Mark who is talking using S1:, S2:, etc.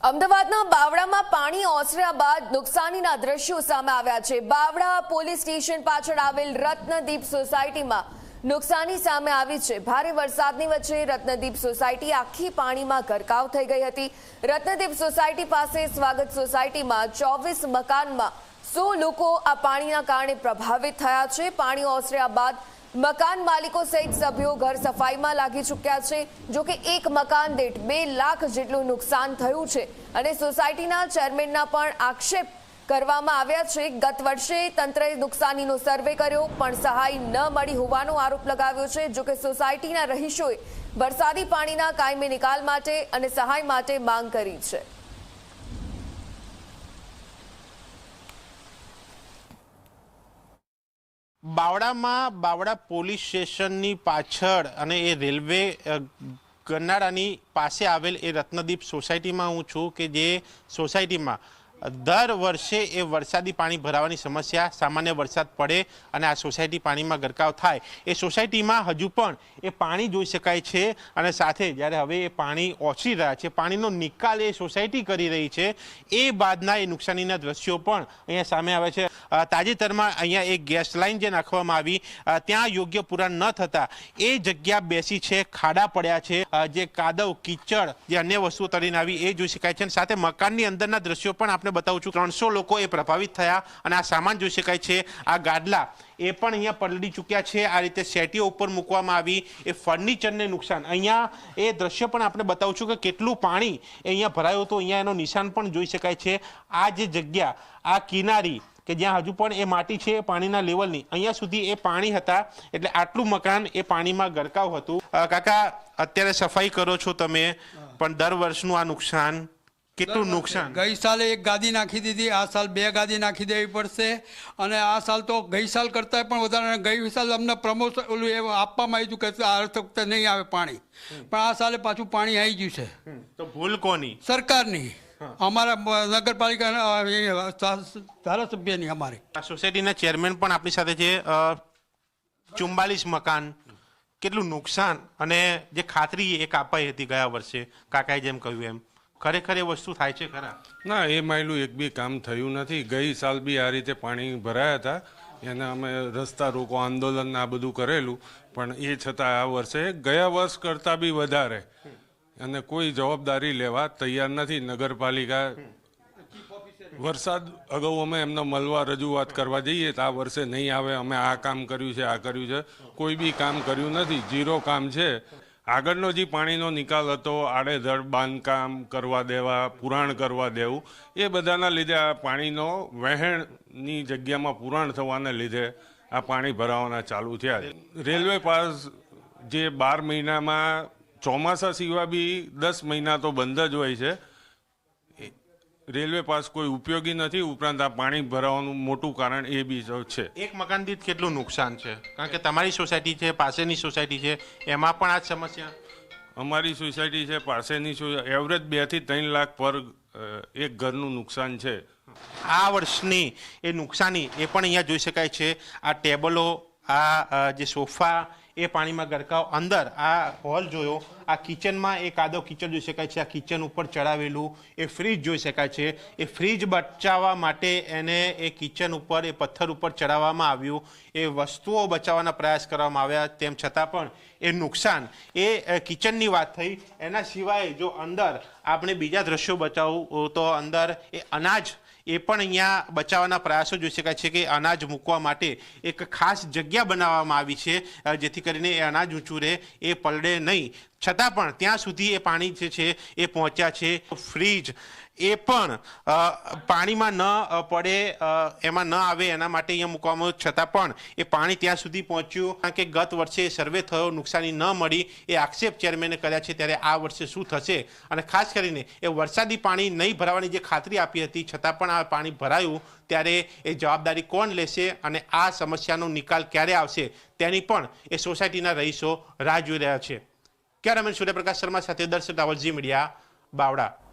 S1: અમદાવાદના બાવળામાં પાણી ઓસર્યા બાદ નુકસાનીના દ્રશ્યો સામે આવ્યા છે। બાવળા પોલીસ સ્ટેશન પાછળ આવેલ રત્નદીપ સોસાયટીમાં નુકસાની સામે આવી છે। ભારે વરસાદની વચ્ચે રત્નદીપ સોસાયટી આખી પાણીમાં ગરકાવ થઈ ગઈ હતી। રત્નદીપ સોસાયટી પાસે સ્વાગત સોસાયટીમાં 24 મકાનમાં 100 લોકો આ પાણીના કારણે પ્રભાવિત થયા છે। પાણી ઓસર્યા બાદ મકાન માલિકો સહિત સભ્યો ઘર સફાઈમાં લાગી ચૂક્યા છે। જો કે એક મકાન દીઠ 2 લાખ જેટલું નુકસાન થયું છે અને સોસાયટીના ચેરમેનના પણ આક્ષેપ કરવામાં આવ્યા છે। ગત વર્ષે તંત્રએ નુકસાનીનો સર્વે કર્યો પણ સહાય ન મળી હોવાનો આરોપ લગાવ્યો છે। જો કે સોસાયટીના રહીશોએ વરસાદી પાણીના કાયમી નિકાલ માટે અને સહાય માટે માંગ કરી છે।
S2: બાવળામાં બાવળા પોલીસ સ્ટેશનની પાછળ અને એ રેલવે ગરનાળાની પાસે આવેલ એ રત્નદીપ સોસાયટીમાં હું છું કે જે સોસાયટીમાં દર વર્ષે એ વરસાદી પાણી ભરાવાની સમસ્યા સામાન્ય વરસાદ પડે અને આ સોસાયટી પાણીમાં ગરકાવ થાય એ સોસાયટીમાં હજુ પણ એ પાણી જોઈ શકાય છે અને સાથે જ્યારે હવે એ પાણી ઓસરી રહ્યા છે પાણીનો નિકાલ એ સોસાયટી કરી રહી છે એ બાદના એ નુકસાનીના દ્રશ્યો પણ અહીંયા સામે આવે છે। તાજેતરમાં અહીંયા એક ગેસ લાઇન જે નાખવામાં આવી ત્યાં યોગ્ય પુરાણ ન થતાં એ જગ્યા બેસી છે, ખાડા પડ્યા છે, જે કાદવ કીચડ જે અન્ય વસ્તુઓ તરીને આવી એ જોઈ શકાય છે। સાથે મકાનની અંદરના દ્રશ્યો પણ આપણે બતાવું છું। 300 લોકો એ પ્રભાવિત થયા અને આ સામાન જોઈ શકાય છે। આ ગાડલા એ પણ અહીંયા પલળી ચૂક્યા છે। આ રીતે સેટીઓ ઉપર મૂકવામાં આવી એ ફર્નિચરને નુકસાન અહીંયા એ દ્રશ્ય પણ આપણે બતાવું છું કે કેટલું પાણી અહીંયા ભરાયું હતું। અહીંયા એનો નિશાન પણ જોઈ શકાય છે। આ જે જગ્યા આ કિનારી કે જ્યાં હજુ પણ એ માટી છે પાણીના લેવલની અહીંયા સુધી એ પાણી હતા એટલે આટલું મકાન એ પાણીમાં ગરકાવ હતું। કાકા અત્યારે સફાઈ કરો છો તમે પણ દર વર્ષનું આ નુકસાન કેટલું નુકસાન?
S3: ગઈ સાલે એક ગાદી નાખી દીધી, આ સાલ 2 ગાદી નાખી દેવી પડશે અને આ સાલ તો ગઈ સાલ કરતાં પણ વધારે। ગઈ સાલ અમને પ્રમોશન ઓલું એવું આપવામાં આવ્યું કે આ વખતે નહીં આવે પાણી પણ આ સાલે પાછું પાણી આવી ગયું છે।
S2: તો ભૂલ કોની?
S3: સરકારની, અમારા નગરપાલિકાના ધારાસભ્યની। અમારી
S2: આ સોસાયટીના ચેરમેન પણ આપણી સાથે છે। 44 મકાન, કેટલું નુકસાન અને જે ખાતરી એક અપાઈ હતી ગયા વર્ષે કાકાએ જેમ કહ્યું એમ ખરેખર એ વસ્તુ થાય છે ખરા?
S4: ના, એ માયલું એક બી કામ થયું નથી। ગઈ સાલ બી આ રીતે પાણી ભરાયા હતા એને અમે રસ્તા રોકો આંદોલન આ બધું કરેલું પણ એ છતાં આ વર્ષે ગયા વર્ષ કરતાં બી વધારે અને કોઈ જવાબદારી લેવા તૈયાર નથી। નગરપાલિકા વરસાદ અગાઉ અમે એમને મળવા રજૂઆત કરવા જઈએ તો આ વર્ષે નહીં આવે, અમે આ કામ કર્યું છે, આ કર્યું છે, કોઈ બી કામ કર્યું નથી, 0 કામ છે। આગળનો જે પાણીનો નિકાલ હતો આડેધડ બાંધકામ કરવા દેવા, પુરાણ કરવા દેવું એ બધાના લીધે આ પાણીનો વહેણની જગ્યામાં પુરાણ થવાને લીધે આ પાણી ભરાવાના ચાલુ થયા। રેલવે પાસ જે 12 મહિનામાં ચોમાસા સિવાય બી 10 મહિના તો બંધ જ હોય છે। રેલવે પાસ કોઈ ઉપયોગી નથી, ઉપરાંત આ પાણી ભરાવાનું મોટું કારણ એ બી છે।
S2: એક મકાન દીઠ કેટલું નુકસાન છે? કારણ કે તમારી સોસાયટી છે, પાસેની સોસાયટી છે, એમાં પણ આ જ સમસ્યા?
S4: અમારી સોસાયટી છે, પાસેની એવરેજ 2 થી 3 લાખ પર એક ઘરનું નુકસાન છે।
S2: આ વર્ષની એ નુકસાની એ પણ અહીંયા જોઈ શકાય છે। આ ટેબલો, આ જે સોફા એ પાણીમાં ગરકાવ, અંદર આ હોલ જોયો, આ કિચનમાં એ કાદવ કીચડ જોઈ શકાય છે। આ કિચન ઉપર ચડાવેલું એ ફ્રીજ જોઈ શકાય છે। એ ફ્રીજ બચાવવા માટે એને એ કિચન ઉપર એ પથ્થર ઉપર ચડાવવામાં આવ્યું, એ વસ્તુઓ બચાવવાના પ્રયાસ કરવામાં આવ્યા, તેમ છતાં પણ એ નુકસાન એ કિચનની વાત થઈ। એના સિવાય જો અંદર આપણે બીજા દ્રશ્યો બચાવું તો અંદર એ અનાજ એ પણ અહીંયા બચાવવાના પ્રયાસો જોઈ શકાય છે કે અનાજ મૂકવા માટે એક ખાસ જગ્યા બનાવવામાં આવી છે જેથી કરીને એ અનાજ ઊંચું રહે, એ પલળે નહીં, છતાં પણ ત્યાં સુધી એ પાણી જે છે એ પહોંચ્યા છે। ફ્રીજ એ પણ પાણીમાં ન પડે, એમાં ન આવે એના માટે અહીંયા મૂકવામાં છતાં પણ એ પાણી ત્યાં સુધી પહોંચ્યું। કારણ કે ગત વર્ષે સર્વે થયો, નુકસાની ન મળી એ આક્ષેપ ચેરમેને કર્યા છે, ત્યારે આ વર્ષે શું થશે અને ખાસ કરીને એ વરસાદી પાણી નહીં ભરાવાની જે ખાતરી આપી હતી છતાં પણ આ પાણી ભરાયું ત્યારે એ જવાબદારી કોણ લેશે અને આ સમસ્યાનો નિકાલ ક્યારે આવશે તેની પણ એ સોસાયટીના રહીશો રાહ જોઈ રહ્યા છે। કેમેરામેન સૂર્યપ્રકાશ શર્મા સાથે દર્શક રાવલજી મીડિયા, બાવળા।